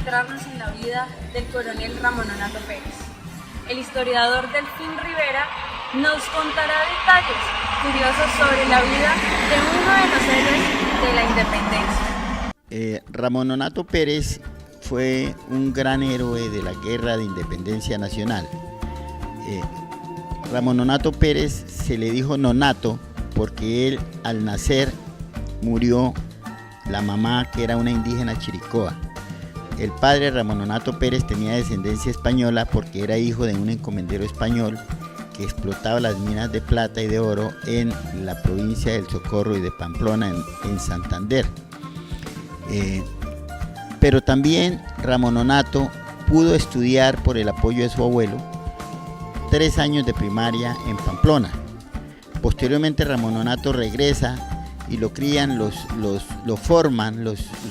adentrarnos en la vida del coronel Ramón Nonato Pérez. El historiador Delfín Rivera nos contará detalles curiosos sobre la vida de uno de los héroes de la independencia. Ramón Nonato Pérez fue un gran héroe de la Guerra de Independencia Nacional. Ramón Nonato Pérez se le dijo Nonato porque él al nacer murió la mamá, que era una indígena chiricoa. El padre Ramón Nonato Pérez tenía descendencia española porque era hijo de un encomendero español que explotaba las minas de plata y de oro en la provincia del Socorro y de Pamplona, en Santander. Pero también Ramón Nonato pudo estudiar por el apoyo de su abuelo 3 años de primaria en Pamplona. Posteriormente Ramón Nonato regresa y lo crían, lo forman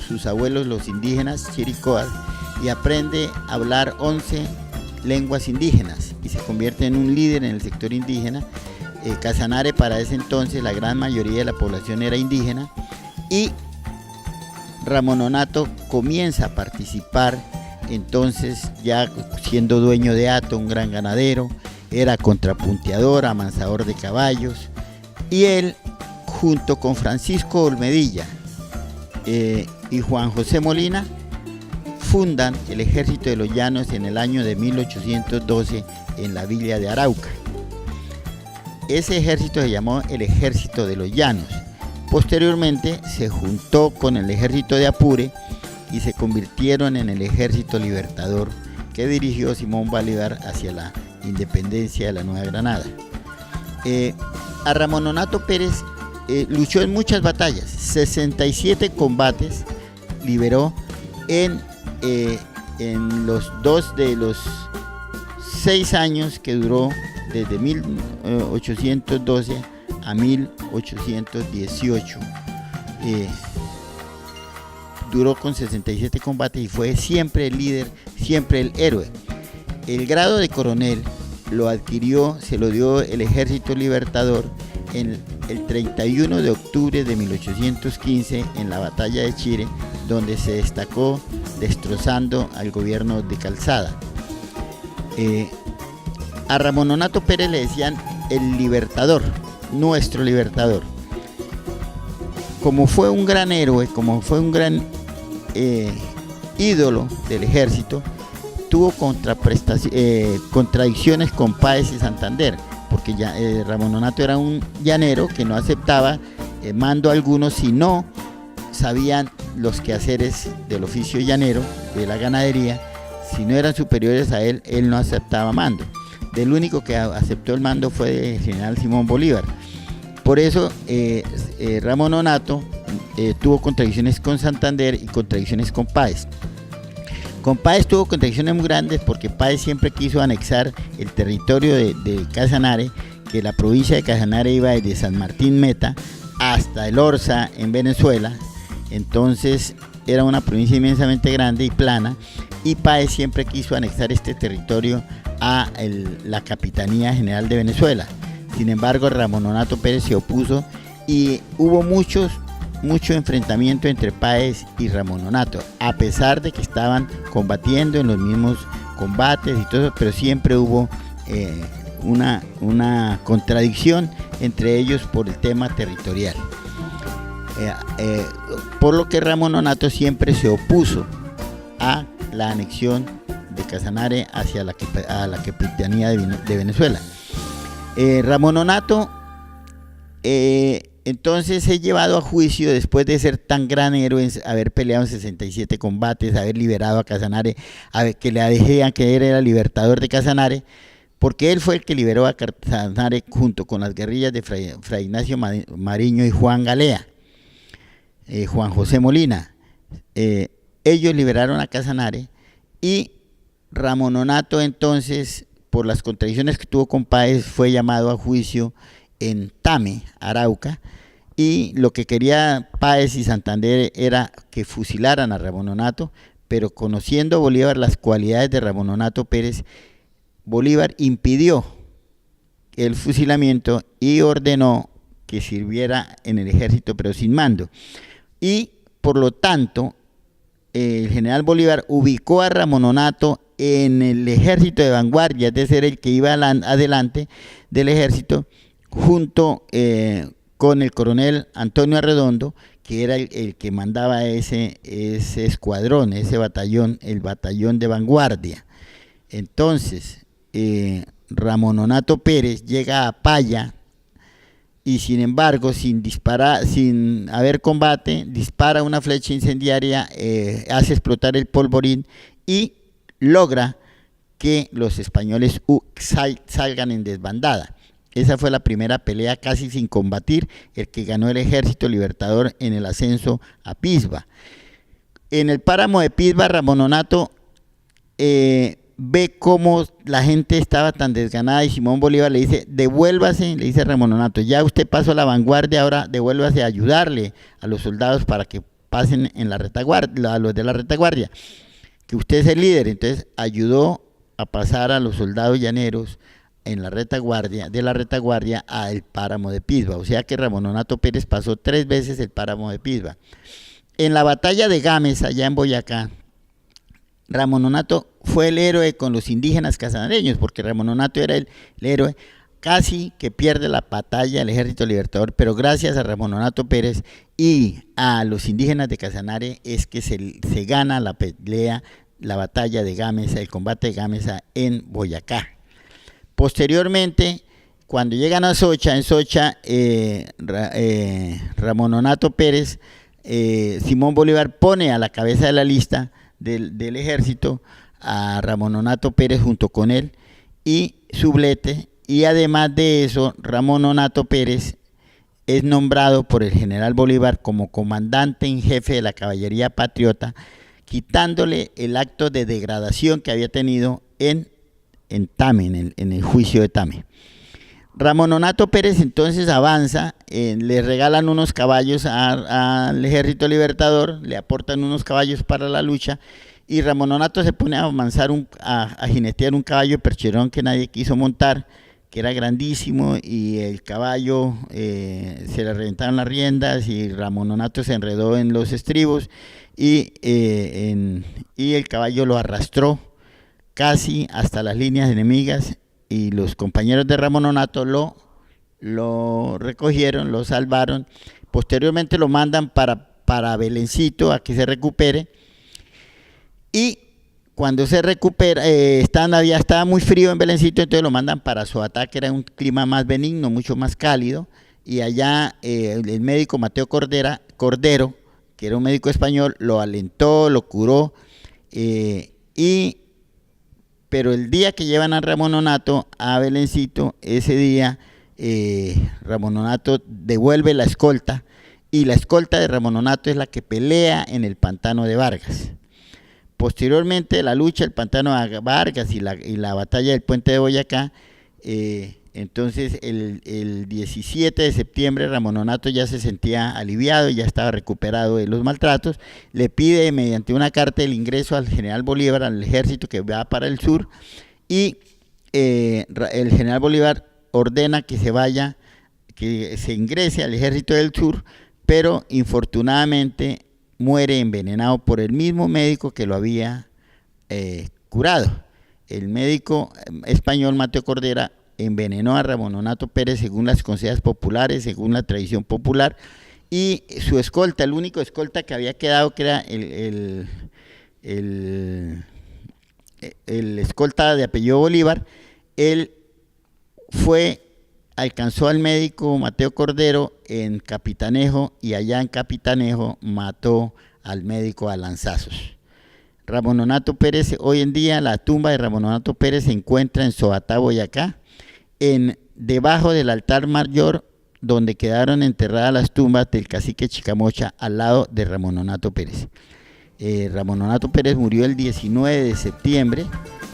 sus abuelos, los indígenas chiricoas, y aprende a hablar 11 lenguas indígenas y se convierte en un líder en el sector indígena. Casanare, para ese entonces la gran mayoría de la población era indígena, y Ramón Nonato comienza a participar, entonces ya siendo dueño de hato, un gran ganadero, era contrapunteador, amansador de caballos, y él junto con Francisco Olmedilla y Juan José Molina fundan el Ejército de los Llanos en el año de 1812 en la villa de Arauca. Ese ejército se llamó el Ejército de los Llanos. Posteriormente se juntó con el Ejército de Apure y se convirtieron en el Ejército Libertador que dirigió Simón Bolívar hacia la independencia de la Nueva Granada. A Ramón Nonato Pérez luchó en muchas batallas, 67 combates liberó en los 2 de los 6 años que duró desde 1812 a 1818. Duró con 67 combates y fue siempre el líder, siempre el héroe. El grado de coronel lo adquirió, se lo dio el Ejército Libertador el 31 de octubre de 1815 en la batalla de Chire, donde se destacó destrozando al gobierno de Calzada. A Ramón Nonato Pérez le decían el libertador, nuestro libertador. Como fue un gran héroe, como fue un gran ídolo del ejército, tuvo contradicciones con Páez y Santander, porque Ramón Nonato era un llanero que no aceptaba mando alguno si no sabían los quehaceres del oficio llanero, de la ganadería. Si no eran superiores a él, él no aceptaba mando. Del único que aceptó el mando fue el general Simón Bolívar. Por eso Ramón Nonato tuvo contradicciones con Santander y contradicciones con Páez. Con Páez tuvo contradicciones muy grandes porque Páez siempre quiso anexar el territorio de Casanare, que la provincia de Casanare iba desde San Martín Meta hasta el Orza en Venezuela. Entonces era una provincia inmensamente grande y plana, y Páez siempre quiso anexar este territorio a la Capitanía General de Venezuela. Sin embargo, Ramón Nonato Pérez se opuso y hubo mucho enfrentamiento entre Páez y Ramón Nonato, a pesar de que estaban combatiendo en los mismos combates y todo, pero siempre hubo una contradicción entre ellos por el tema territorial. Por lo que Ramón Nonato siempre se opuso a la anexión de Casanare hacia la Capitanía de Venezuela. Ramón Nonato entonces es llevado a juicio después de ser tan gran héroe, haber peleado en 67 combates, haber liberado a Casanare, que le dijeran que era el libertador de Casanare, porque él fue el que liberó a Casanare junto con las guerrillas de Fray Ignacio Mariño y Juan Galea, Juan José Molina. Ellos liberaron a Casanare, y Ramón Nonato entonces, por las contradicciones que tuvo con Páez, fue llamado a juicio en Tame, Arauca, y lo que quería Páez y Santander era que fusilaran a Ramón Nonato, pero conociendo Bolívar las cualidades de Ramón Nonato Pérez, Bolívar impidió el fusilamiento y ordenó que sirviera en el ejército pero sin mando, y por lo tanto el general Bolívar ubicó a Ramón Nonato en el ejército de vanguardia, es decir, el que iba adelante del ejército, junto con el coronel Antonio Arredondo, que era el que mandaba ese escuadrón, ese batallón, el batallón de vanguardia. Entonces, Ramón Nonato Pérez llega a Paya y sin embargo, sin haber combate, dispara una flecha incendiaria, hace explotar el polvorín y logra que los españoles salgan en desbandada. Esa fue la primera pelea casi sin combatir, el que ganó el Ejército Libertador en el ascenso a Pisba. En el páramo de Pisba, Ramón Nonato ve cómo la gente estaba tan desganada y Simón Bolívar le dice, devuélvase, le dice Ramón Nonato, ya usted pasó a la vanguardia, ahora devuélvase a ayudarle a los soldados para que pasen en la retaguardia, a los de la retaguardia, que usted es el líder. Entonces ayudó a pasar a los soldados llaneros en la retaguardia, de la retaguardia al páramo de Pisba, o sea que Ramón Nonato Pérez pasó 3 veces el páramo de Pisba. En la batalla de Gámez, allá en Boyacá, Ramón Nonato fue el héroe con los indígenas casanareños, porque Ramón Nonato era el héroe, casi que pierde la batalla el Ejército Libertador, pero gracias a Ramón Nonato Pérez y a los indígenas de Casanare es que se gana la pelea, la batalla de Gámeza, el combate de Gámeza en Boyacá. Posteriormente, cuando llegan a Socha, en Socha, Ramón Nonato Pérez, Simón Bolívar pone a la cabeza de la lista del ejército a Ramón Nonato Pérez junto con él y Sublete, y además de eso Ramón Nonato Pérez es nombrado por el general Bolívar como comandante en jefe de la caballería patriota, quitándole el acto de degradación que había tenido en Tame, en el juicio de Tame. Ramón Nonato Pérez entonces avanza, le regalan unos caballos al Ejército Libertador, le aportan unos caballos para la lucha, y Ramón Nonato se pone a avanzar, a jinetear un caballo percherón que nadie quiso montar, que era grandísimo, y el caballo se le reventaron las riendas y Ramón Nonato se enredó en los estribos y el caballo lo arrastró casi hasta las líneas enemigas, y los compañeros de Ramón Nonato lo recogieron, lo salvaron. Posteriormente lo mandan para Belencito a que se recupere, y cuando se recupera, estaba muy frío en Belencito, entonces lo mandan para Soatá, que era un clima más benigno, mucho más cálido, y allá el médico Mateo Cordero, que era un médico español, lo alentó, lo curó, pero el día que llevan a Ramón Nonato a Belencito, ese día Ramón Nonato devuelve la escolta, y la escolta de Ramón Nonato es la que pelea en el pantano de Vargas. Posteriormente la lucha, el pantano de Vargas y la batalla del puente de Boyacá, entonces el 17 de septiembre Ramón Nonato ya se sentía aliviado, ya estaba recuperado de los maltratos, le pide mediante una carta el ingreso al general Bolívar, al ejército que va para el sur, y el general Bolívar ordena que se ingrese al ejército del sur, pero infortunadamente muere envenenado por el mismo médico que lo había curado. El médico español Mateo Cordera envenenó a Ramón Nonato Pérez según las consejas populares, según la tradición popular, y su escolta, el único escolta que había quedado, que era el escolta de apellido Bolívar, él alcanzó al médico Mateo Cordero en Capitanejo, y allá en Capitanejo mató al médico a lanzazos. Ramón Nonato Pérez, hoy en día la tumba de Ramón Nonato Pérez se encuentra en Soatá, Boyacá, debajo del altar mayor donde quedaron enterradas las tumbas del cacique Chicamocha, al lado de Ramón Nonato Pérez. Ramón Nonato Pérez murió el 19 de septiembre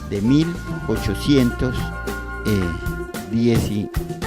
de 1810.